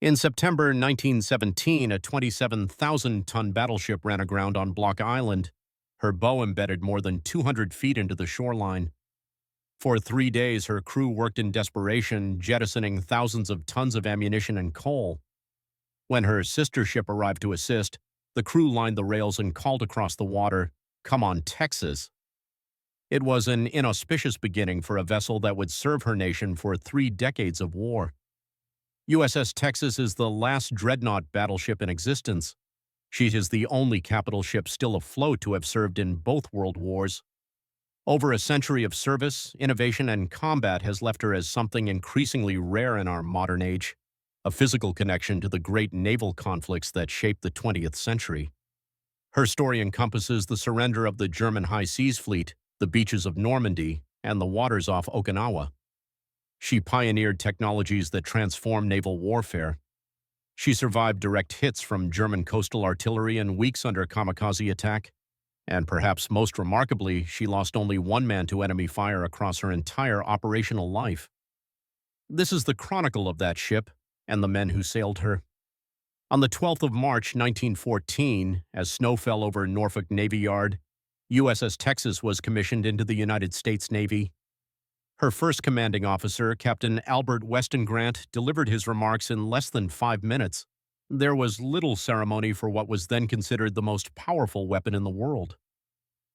In September 1917, a 27,000-ton battleship ran aground on Block Island, her bow embedded more than 200 feet into the shoreline. For 3 days, her crew worked in desperation, jettisoning thousands of tons of ammunition and coal. When her sister ship arrived to assist, the crew lined the rails and called across the water, "Come on, Texas." It was an inauspicious beginning for a vessel that would serve her nation for 3 decades of war. USS Texas is the last dreadnought battleship in existence. She is the only capital ship still afloat to have served in both world wars. Over a century of service, innovation, and combat has left her as something increasingly rare in our modern age, a physical connection to the great naval conflicts that shaped the 20th century. Her story encompasses the surrender of the German High Seas Fleet, the beaches of Normandy, and the waters off Okinawa. She pioneered technologies that transformed naval warfare. She survived direct hits from German coastal artillery and weeks under kamikaze attack. And perhaps most remarkably, she lost only one man to enemy fire across her entire operational life. This is the chronicle of that ship and the men who sailed her. On the 12th of March, 1914, as snow fell over Norfolk Navy Yard, USS Texas was commissioned into the United States Navy. Her first commanding officer, Captain Albert Weston Grant, delivered his remarks in less than 5 minutes. There was little ceremony for what was then considered the most powerful weapon in the world.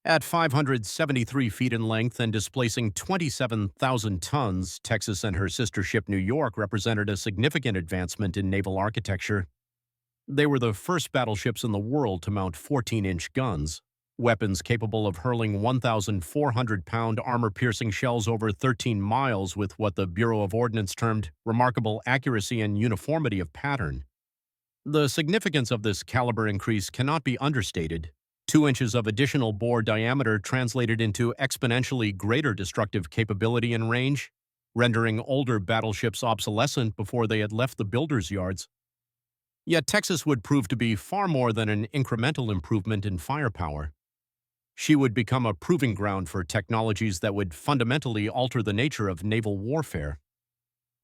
At 573 feet in length and displacing 27,000 tons, Texas and her sister ship New York represented a significant advancement in naval architecture. They were the first battleships in the world to mount 14-inch guns, weapons capable of hurling 1,400-pound armor-piercing shells over 13 miles with what the Bureau of Ordnance termed remarkable accuracy and uniformity of pattern. The significance of this caliber increase cannot be understated. 2 inches of additional bore diameter translated into exponentially greater destructive capability and range, rendering older battleships obsolescent before they had left the builders' yards. Yet Texas would prove to be far more than an incremental improvement in firepower. She would become a proving ground for technologies that would fundamentally alter the nature of naval warfare.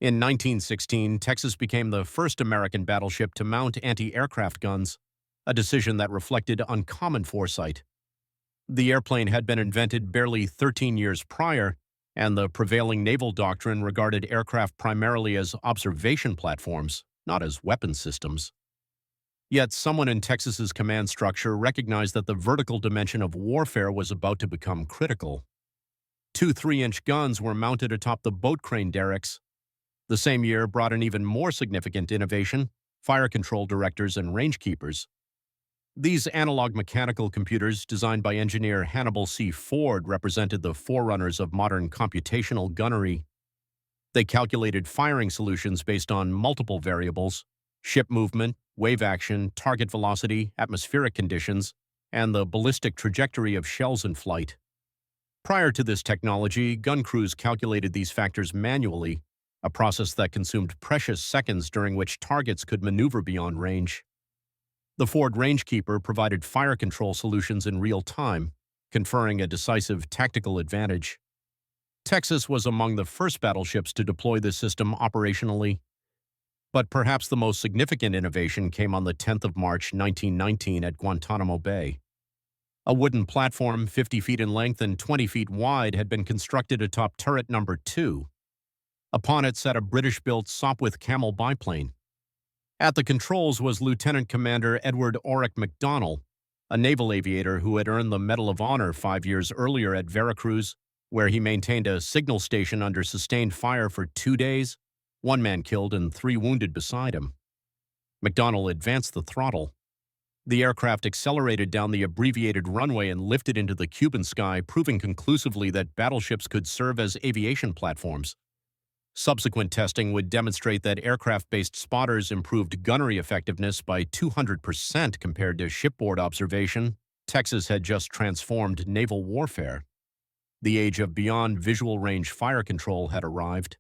In 1916, Texas became the first American battleship to mount anti-aircraft guns, a decision that reflected uncommon foresight. The airplane had been invented barely 13 years prior, and the prevailing naval doctrine regarded aircraft primarily as observation platforms, not as weapon systems. Yet someone in Texas's command structure recognized that the vertical dimension of warfare was about to become critical. 2 3-inch guns were mounted atop the boat crane derricks. The same year brought an even more significant innovation: fire control directors and range keepers. These analog mechanical computers, designed by engineer Hannibal C. Ford, represented the forerunners of modern computational gunnery. They calculated firing solutions based on multiple variables: ship movement, wave action, target velocity, atmospheric conditions, and the ballistic trajectory of shells in flight. Prior to this technology, gun crews calculated these factors manually, a process that consumed precious seconds during which targets could maneuver beyond range. The Ford Rangekeeper provided fire control solutions in real time, conferring a decisive tactical advantage. Texas was among the first battleships to deploy this system operationally. But perhaps the most significant innovation came on the 10th of March, 1919 at Guantanamo Bay. A wooden platform 50 feet in length and 20 feet wide had been constructed atop turret number 2. Upon it sat a British-built Sopwith Camel biplane. At the controls was Lieutenant Commander Edward Oric McDonnell, a naval aviator who had earned the Medal of Honor 5 years earlier at Veracruz, where he maintained a signal station under sustained fire for 2 days, 1 man killed and 3 wounded beside him. McDonnell advanced the throttle. The aircraft accelerated down the abbreviated runway and lifted into the Cuban sky, proving conclusively that battleships could serve as aviation platforms. Subsequent testing would demonstrate that aircraft-based spotters improved gunnery effectiveness by 200% compared to shipboard observation. Texas had just transformed naval warfare. The age of beyond visual range fire control had arrived.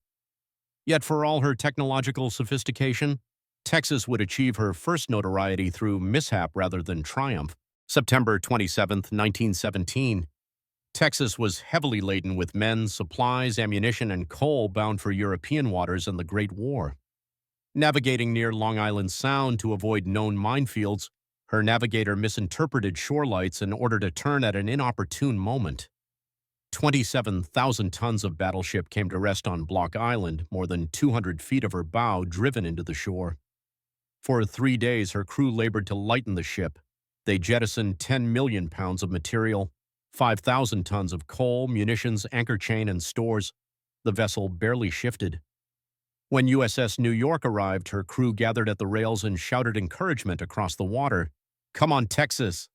Yet for all her technological sophistication, Texas would achieve her first notoriety through mishap rather than triumph. September 27, 1917. Texas was heavily laden with men, supplies, ammunition, and coal bound for European waters and the Great War. Navigating near Long Island Sound to avoid known minefields, her navigator misinterpreted shore lights and ordered a turn at an inopportune moment. 27,000 tons of Battleship came to rest on Block Island, more than 200 feet of her bow driven into the shore. For 3 days, her crew labored to lighten the ship. They jettisoned 10 million pounds of material, 5,000 tons of coal, munitions, anchor chain, and stores. The vessel barely shifted. When USS New York arrived, her crew gathered at the rails and shouted encouragement across the water. "Come on, Texas!"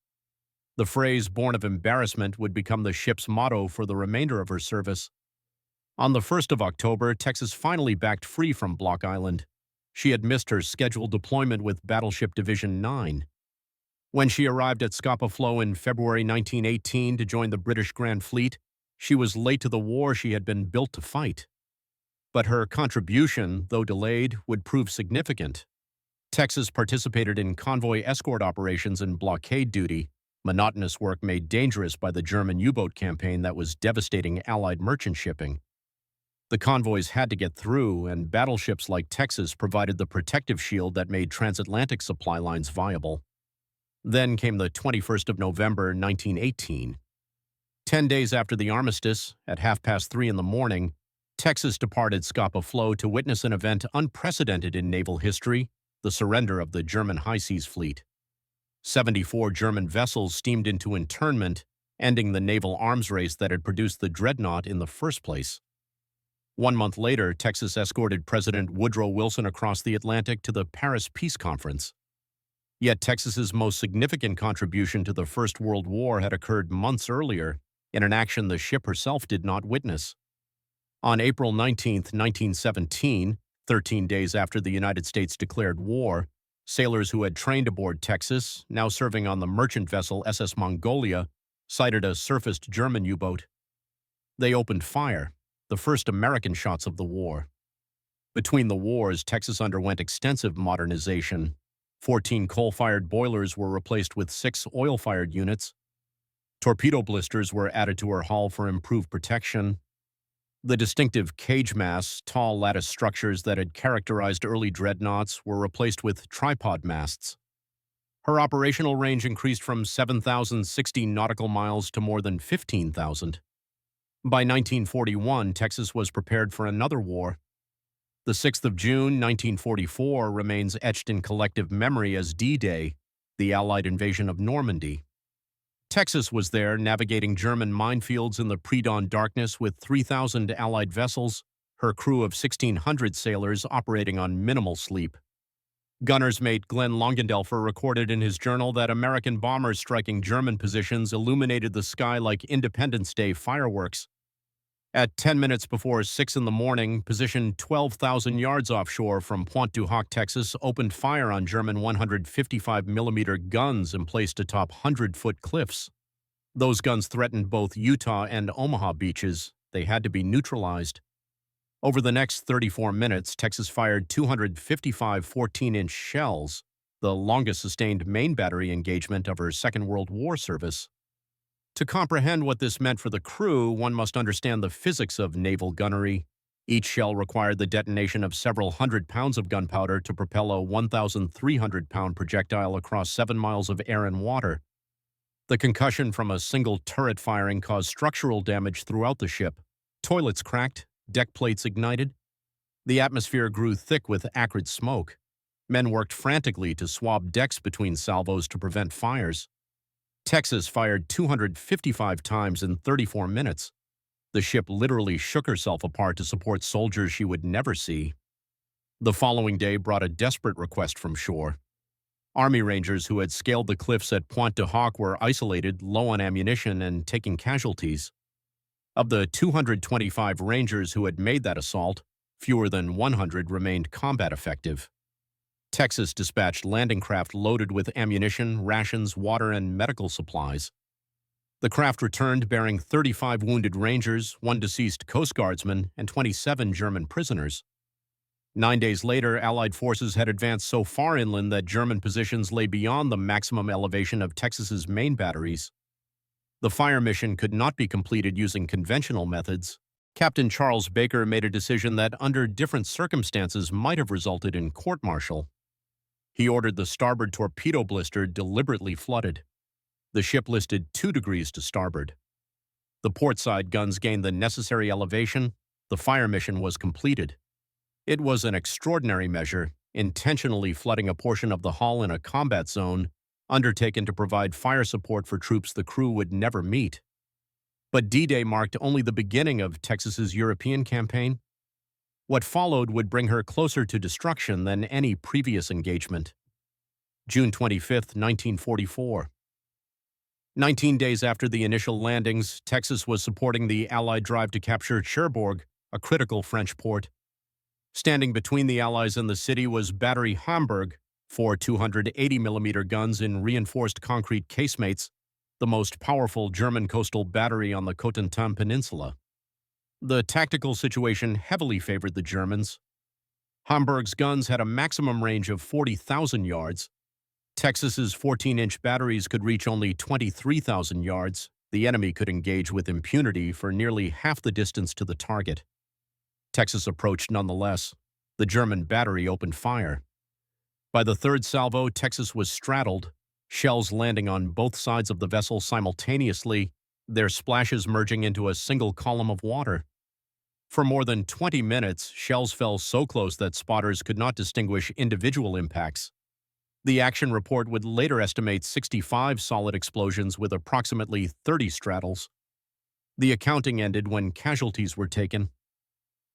The phrase, born of embarrassment, would become the ship's motto for the remainder of her service. On the 1st of October, Texas finally backed free from Block Island. She had missed her scheduled deployment with Battleship Division 9. When she arrived at Scapa Flow in February 1918 to join the British Grand Fleet, she was late to the war she had been built to fight. But her contribution, though delayed, would prove significant. Texas participated in convoy escort operations and blockade duty, monotonous work made dangerous by the German U-boat campaign that was devastating Allied merchant shipping. The convoys had to get through, and battleships like Texas provided the protective shield that made transatlantic supply lines viable. Then came the 21st of November, 1918. 10 days after the armistice, at 3:30 in the morning, Texas departed Scapa Flow to witness an event unprecedented in naval history, the surrender of the German High Seas Fleet. 74 German vessels steamed into internment, ending the naval arms race that had produced the dreadnought in the first place. 1 month later, Texas escorted President Woodrow Wilson across the Atlantic to the Paris Peace Conference. Yet Texas's most significant contribution to the First World War had occurred months earlier, in an action the ship herself did not witness. On April 19, 1917, 13 days after the United States declared war, sailors who had trained aboard Texas, now serving on the merchant vessel SS Mongolia, sighted a surfaced German U-boat. They opened fire, the first American shots of the war. Between the wars, Texas underwent extensive modernization. 14 coal-fired boilers were replaced with 6 oil-fired units. Torpedo blisters were added to her hull for improved protection. The distinctive cage masts, tall lattice structures that had characterized early dreadnoughts, were replaced with tripod masts. Her operational range increased from 7,060 nautical miles to more than 15,000. By 1941, Texas was prepared for another war. The 6th of June, 1944, remains etched in collective memory as D-Day, the Allied invasion of Normandy. Texas was there, navigating German minefields in the pre-dawn darkness with 3,000 Allied vessels, her crew of 1,600 sailors operating on minimal sleep. Gunner's mate Glenn Longendelfer recorded in his journal that American bombers striking German positions illuminated the sky like Independence Day fireworks. At 10 minutes before 6 in the morning, positioned 12,000 yards offshore from Pointe du Hoc, Texas, opened fire on German 155mm guns emplaced atop 100-foot cliffs. Those guns threatened both Utah and Omaha beaches. They had to be neutralized. Over the next 34 minutes, Texas fired 255 14-inch shells, the longest sustained main battery engagement of her Second World War service. To comprehend what this meant for the crew, one must understand the physics of naval gunnery. Each shell required the detonation of several hundred pounds of gunpowder to propel a 1,300-pound projectile across 7 miles of air and water. The concussion from a single turret firing caused structural damage throughout the ship. Toilets cracked, deck plates ignited. The atmosphere grew thick with acrid smoke. Men worked frantically to swab decks between salvos to prevent fires. Texas fired 255 times in 34 minutes. The ship literally shook herself apart to support soldiers she would never see. The following day brought a desperate request from shore. Army Rangers who had scaled the cliffs at Pointe du Hoc were isolated, low on ammunition, and taking casualties. Of the 225 Rangers who had made that assault, fewer than 100 remained combat effective. Texas dispatched landing craft loaded with ammunition, rations, water, and medical supplies. The craft returned bearing 35 wounded Rangers, 1 deceased Coast Guardsman, and 27 German prisoners. 9 days later, Allied forces had advanced so far inland that German positions lay beyond the maximum elevation of Texas's main batteries. The fire mission could not be completed using conventional methods. Captain Charles Baker made a decision that, under different circumstances, might have resulted in court-martial. He ordered the starboard torpedo blister deliberately flooded. The ship listed 2 degrees to starboard. The portside guns gained the necessary elevation. The fire mission was completed. It was an extraordinary measure, intentionally flooding a portion of the hull in a combat zone, undertaken to provide fire support for troops the crew would never meet. But D-Day marked only the beginning of Texas's European campaign. What followed would bring her closer to destruction than any previous engagement. June 25, 1944. 19 days after the initial landings, Texas was supporting the Allied drive to capture Cherbourg, a critical French port. Standing between the Allies and the city was Battery Hamburg, 4 280mm guns in reinforced concrete casemates, the most powerful German coastal battery on the Cotentin Peninsula. The tactical situation heavily favored the Germans. Hamburg's guns had a maximum range of 40,000 yards. Texas's 14-inch batteries could reach only 23,000 yards. The enemy could engage with impunity for nearly half the distance to the target. Texas approached nonetheless. The German battery opened fire. By the third salvo, Texas was straddled, shells landing on both sides of the vessel simultaneously, their splashes merging into a single column of water. For more than 20 minutes, shells fell so close that spotters could not distinguish individual impacts. The action report would later estimate 65 solid explosions with approximately 30 straddles. The accounting ended when casualties were taken.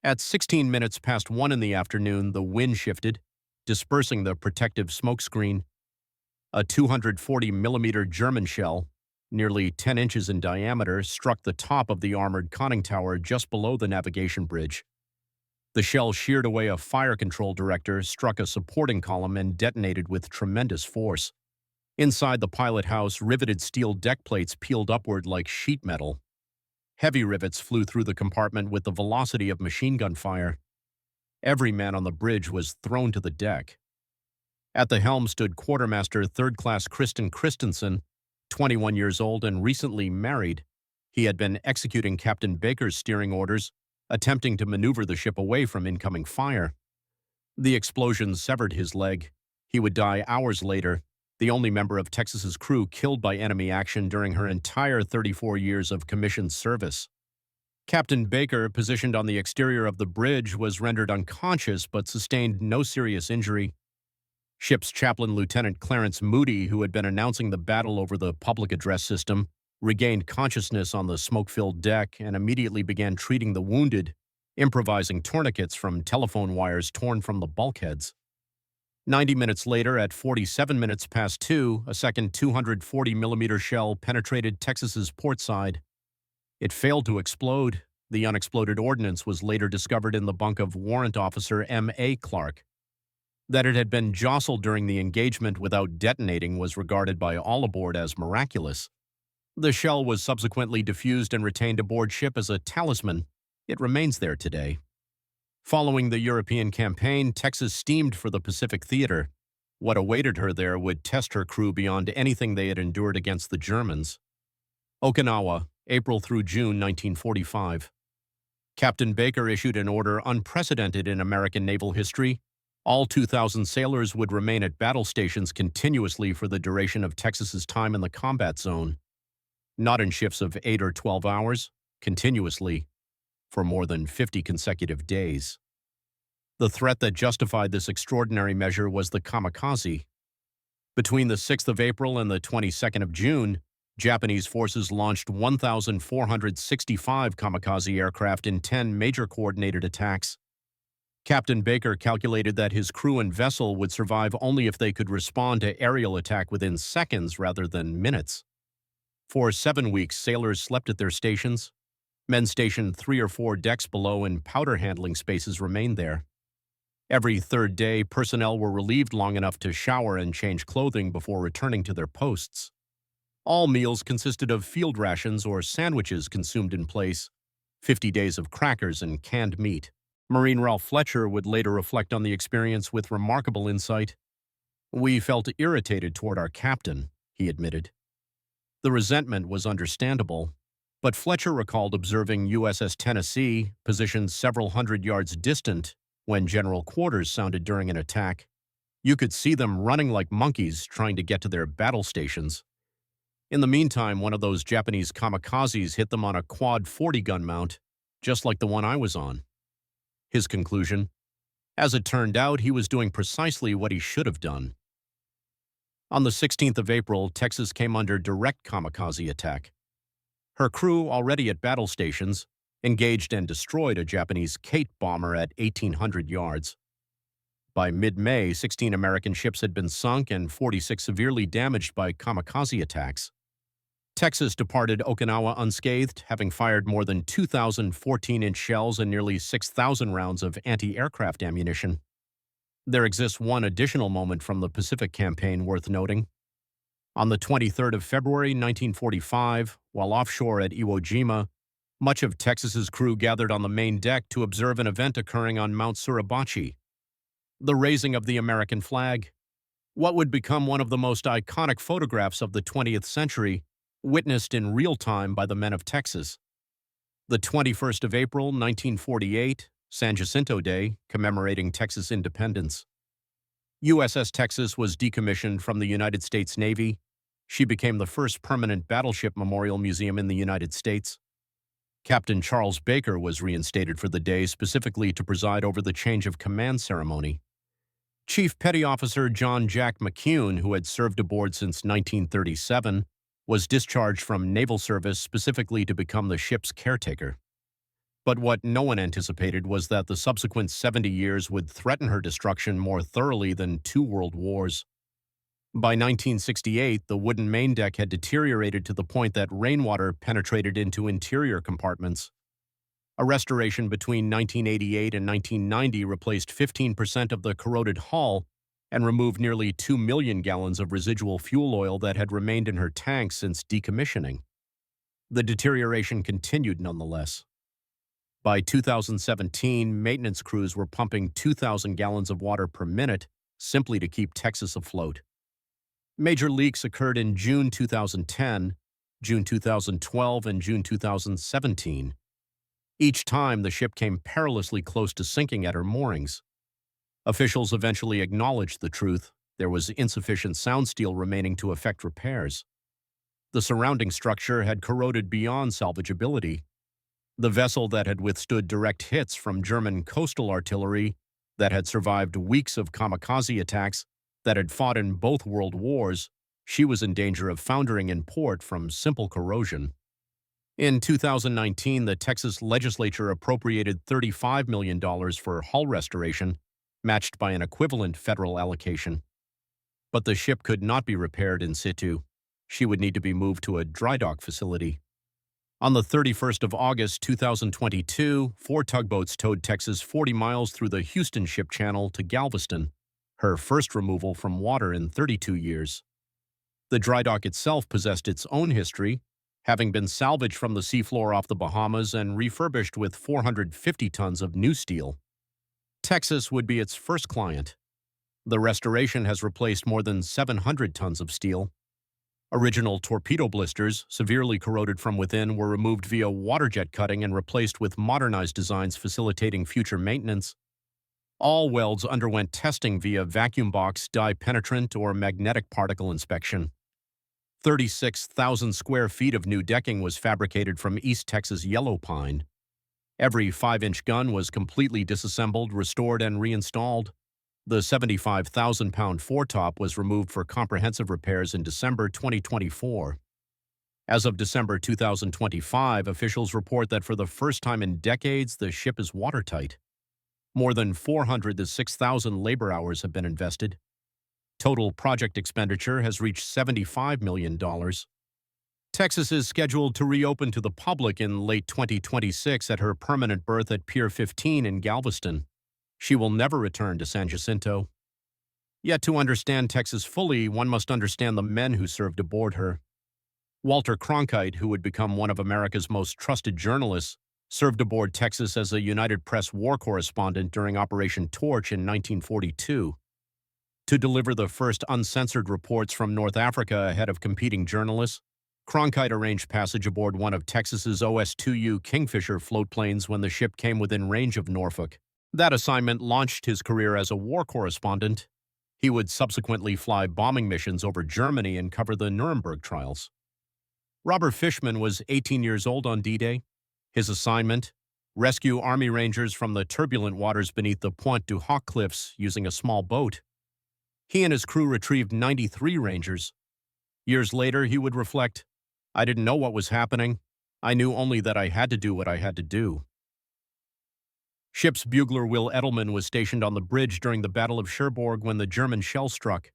At 16 minutes past 1 in the afternoon, the wind shifted, dispersing the protective smokescreen. A 240mm German shell, nearly 10 inches in diameter, struck the top of the armored conning tower just below the navigation bridge. The shell sheared away a fire control director, struck a supporting column, and detonated with tremendous force. Inside the pilot house, riveted steel deck plates peeled upward like sheet metal. Heavy rivets flew through the compartment with the velocity of machine gun fire. Every man on the bridge was thrown to the deck. At the helm stood Quartermaster third-class Christensen, 21 years old and recently married. He had been executing Captain Baker's steering orders, attempting to maneuver the ship away from incoming fire. The explosion severed his leg. He would die hours later, the only member of Texas's crew killed by enemy action during her entire 34 years of commissioned service. Captain Baker, positioned on the exterior of the bridge, was rendered unconscious but sustained no serious injury. Ship's chaplain, Lieutenant Clarence Moody, who had been announcing the battle over the public address system, regained consciousness on the smoke-filled deck and immediately began treating the wounded, improvising tourniquets from telephone wires torn from the bulkheads. 90 minutes later, at 47 minutes past 2, a second 240mm shell penetrated Texas's port side. It failed to explode. The unexploded ordnance was later discovered in the bunk of Warrant Officer M.A. Clark. That it had been jostled during the engagement without detonating was regarded by all aboard as miraculous. The shell was subsequently diffused and retained aboard ship as a talisman. It remains there today. Following the European campaign, Texas steamed for the Pacific Theater. What awaited her there would test her crew beyond anything they had endured against the Germans. Okinawa, April through June 1945. Captain Baker issued an order unprecedented in American naval history. All 2,000 sailors would remain at battle stations continuously for the duration of Texas's time in the combat zone. Not in shifts of 8 or 12 hours, continuously, for more than 50 consecutive days. The threat that justified this extraordinary measure was the kamikaze. Between the 6th of April and the 22nd of June, Japanese forces launched 1,465 kamikaze aircraft in 10 major coordinated attacks. Captain Baker calculated that his crew and vessel would survive only if they could respond to aerial attack within seconds rather than minutes. For 7 weeks, sailors slept at their stations. Men stationed 3 or 4 decks below in powder handling spaces remained there. Every third day, personnel were relieved long enough to shower and change clothing before returning to their posts. All meals consisted of field rations or sandwiches consumed in place, 50 days of crackers and canned meat. Marine Ralph Fletcher would later reflect on the experience with remarkable insight. "We felt irritated toward our captain," he admitted. The resentment was understandable. But Fletcher recalled observing USS Tennessee, positioned several hundred yards distant, when general quarters sounded during an attack. You could see them running like monkeys trying to get to their battle stations. In the meantime, one of those Japanese kamikazes hit them on a quad 40-gun mount, just like the one I was on. His conclusion: as it turned out, he was doing precisely what he should have done. On the 16th of April, Texas came under direct kamikaze attack. Her crew, already at battle stations, engaged and destroyed a Japanese Kate bomber at 1,800 yards. By mid-May, 16 American ships had been sunk and 46 severely damaged by kamikaze attacks. Texas departed Okinawa unscathed, having fired more than 2,000 14-inch shells and nearly 6,000 rounds of anti-aircraft ammunition. There exists one additional moment from the Pacific campaign worth noting. On the 23rd of February 1945, while offshore at Iwo Jima, much of Texas's crew gathered on the main deck to observe an event occurring on Mount Suribachi: the raising of the American flag. What would become one of the most iconic photographs of the 20th century, witnessed in real time by the men of Texas. The 21st of April, 1948, San Jacinto Day, commemorating Texas independence. USS Texas was decommissioned from the United States Navy. She became the first permanent battleship memorial museum in the United States. Captain Charles Baker was reinstated for the day specifically to preside over the change of command ceremony. Chief Petty Officer John Jack McCune, who had served aboard since 1937, was discharged from naval service specifically to become the ship's caretaker. But what no one anticipated was that the subsequent 70 years would threaten her destruction more thoroughly than 2 world wars. By 1968, the wooden main deck had deteriorated to the point that rainwater penetrated into interior compartments. A restoration between 1988 and 1990 replaced 15% of the corroded hull and removed nearly 2 million gallons of residual fuel oil that had remained in her tanks since decommissioning. The deterioration continued nonetheless. By 2017, maintenance crews were pumping 2,000 gallons of water per minute simply to keep Texas afloat. Major leaks occurred in June 2010, June 2012, and June 2017. Each time, the ship came perilously close to sinking at her moorings. Officials eventually acknowledged the truth: there was insufficient sound steel remaining to effect repairs. The surrounding structure had corroded beyond salvageability. The vessel that had withstood direct hits from German coastal artillery, that had survived weeks of kamikaze attacks, that had fought in both world wars, she was in danger of foundering in port from simple corrosion. In 2019, the Texas legislature appropriated $35 million for hull restoration, matched by an equivalent federal allocation. But the ship could not be repaired in situ. She would need to be moved to a dry dock facility. On the 31st of August 2022, 4 tugboats towed Texas 40 miles through the Houston Ship Channel to Galveston, her first removal from water in 32 years. The dry dock itself possessed its own history, having been salvaged from the seafloor off the Bahamas and refurbished with 450 tons of new steel. Texas would be its first client. The restoration has replaced more than 700 tons of steel. Original torpedo blisters, severely corroded from within, were removed via waterjet cutting and replaced with modernized designs facilitating future maintenance. All welds underwent testing via vacuum box, dye penetrant, or magnetic particle inspection. 36,000 square feet of new decking was fabricated from East Texas yellow pine. Every 5-inch gun was completely disassembled, restored, and reinstalled. The 75,000-pound foretop was removed for comprehensive repairs in December 2024. As of December 2025, officials report that for the first time in decades, the ship is watertight. More than 400 to 6,000 labor hours have been invested. Total project expenditure has reached $75 million. Texas is scheduled to reopen to the public in late 2026 at her permanent berth at Pier 15 in Galveston. She will never return to San Jacinto. Yet to understand Texas fully, one must understand the men who served aboard her. Walter Cronkite, who would become one of America's most trusted journalists, served aboard Texas as a United Press war correspondent during Operation Torch in 1942. To deliver the first uncensored reports from North Africa ahead of competing journalists, Cronkite arranged passage aboard one of Texas's OS-2U Kingfisher floatplanes when the ship came within range of Norfolk. That assignment launched his career as a war correspondent. He would subsequently fly bombing missions over Germany and cover the Nuremberg trials. Robert Fishman was 18 years old on D-Day. His assignment: rescue Army Rangers from the turbulent waters beneath the Pointe du Hoc cliffs using a small boat. He and his crew retrieved 93 Rangers. Years later, he would reflect, "I didn't know what was happening. I knew only that I had to do what I had to do." Ship's bugler Will Edelman was stationed on the bridge during the Battle of Cherbourg when the German shell struck.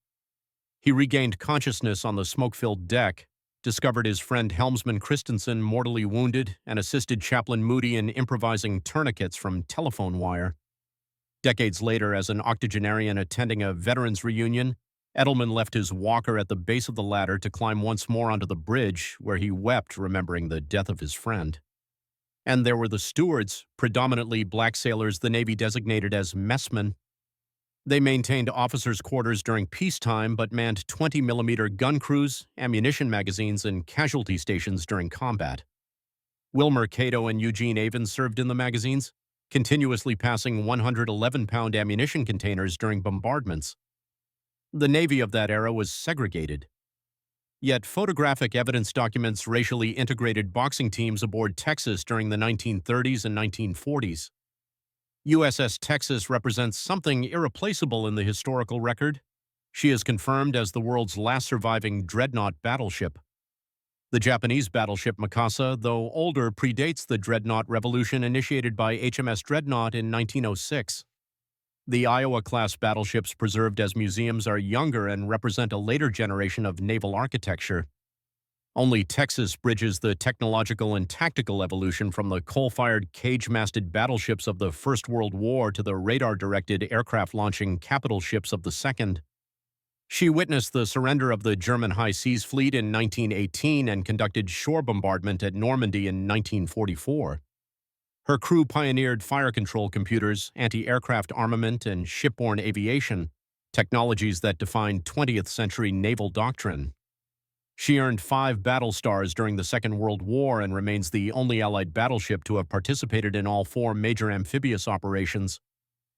He regained consciousness on the smoke-filled deck, discovered his friend helmsman Christensen mortally wounded, and assisted Chaplain Moody in improvising tourniquets from telephone wire. Decades later, as an octogenarian attending a veterans reunion, Edelman left his walker at the base of the ladder to climb once more onto the bridge, where he wept remembering the death of his friend. And there were the stewards, predominantly black sailors the Navy designated as messmen. They maintained officers' quarters during peacetime but manned 20-millimeter gun crews, ammunition magazines, and casualty stations during combat. Wilmer Cato and Eugene Avon served in the magazines, continuously passing 111-pound ammunition containers during bombardments. The Navy of that era was segregated. Yet photographic evidence documents racially integrated boxing teams aboard Texas during the 1930s and 1940s. USS Texas represents something irreplaceable in the historical record. She is confirmed as the world's last surviving dreadnought battleship. The Japanese battleship Mikasa, though older, predates the dreadnought revolution initiated by HMS Dreadnought in 1906. The Iowa-class battleships preserved as museums are younger and represent a later generation of naval architecture. Only Texas bridges the technological and tactical evolution from the coal-fired, cage-masted battleships of the First World War to the radar-directed aircraft-launching capital ships of the Second. She witnessed the surrender of the German High Seas Fleet in 1918 and conducted shore bombardment at Normandy in 1944. Her crew pioneered fire control computers, anti-aircraft armament, and shipborne aviation, technologies that defined 20th-century naval doctrine. She earned 5 battle stars during the Second World War and remains the only Allied battleship to have participated in all 4 major amphibious operations: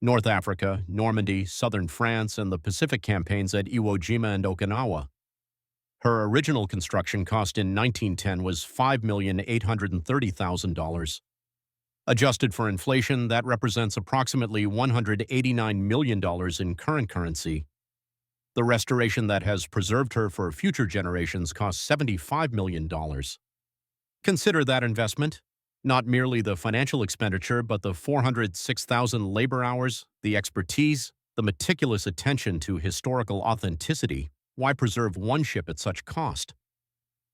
North Africa, Normandy, southern France, and the Pacific campaigns at Iwo Jima and Okinawa. Her original construction cost in 1910 was $5,830,000. Adjusted for inflation, that represents approximately $189 million in current currency. The restoration that has preserved her for future generations cost $75 million. Consider that investment, not merely the financial expenditure, but the 406,000 labor hours, the expertise, the meticulous attention to historical authenticity. Why preserve one ship at such cost?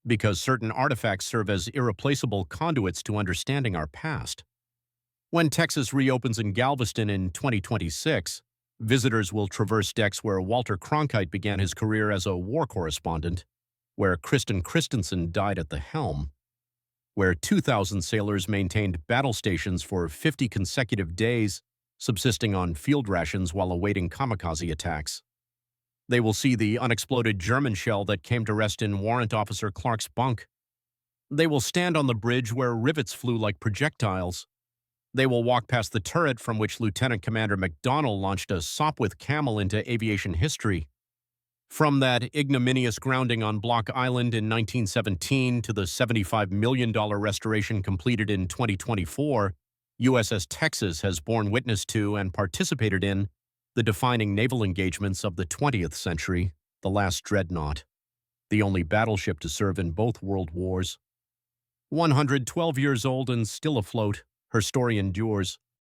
Because certain artifacts serve as irreplaceable conduits to understanding our past. When Texas reopens in Galveston in 2026, visitors will traverse decks where Walter Cronkite began his career as a war correspondent, where Christensen died at the helm, where 2,000 sailors maintained battle stations for 50 consecutive days, subsisting on field rations while awaiting kamikaze attacks. They will see the unexploded German shell that came to rest in Warrant Officer Clark's bunk. They will stand on the bridge where rivets flew like projectiles. They will walk past the turret from which Lieutenant Commander McDonnell launched a Sopwith Camel into aviation history. From that ignominious grounding on Block Island in 1917 to the $75 million restoration completed in 2024, USS Texas has borne witness to and participated in the defining naval engagements of the 20th century, the last dreadnought, the only battleship to serve in both world wars. 112 years old and still afloat, her story endures.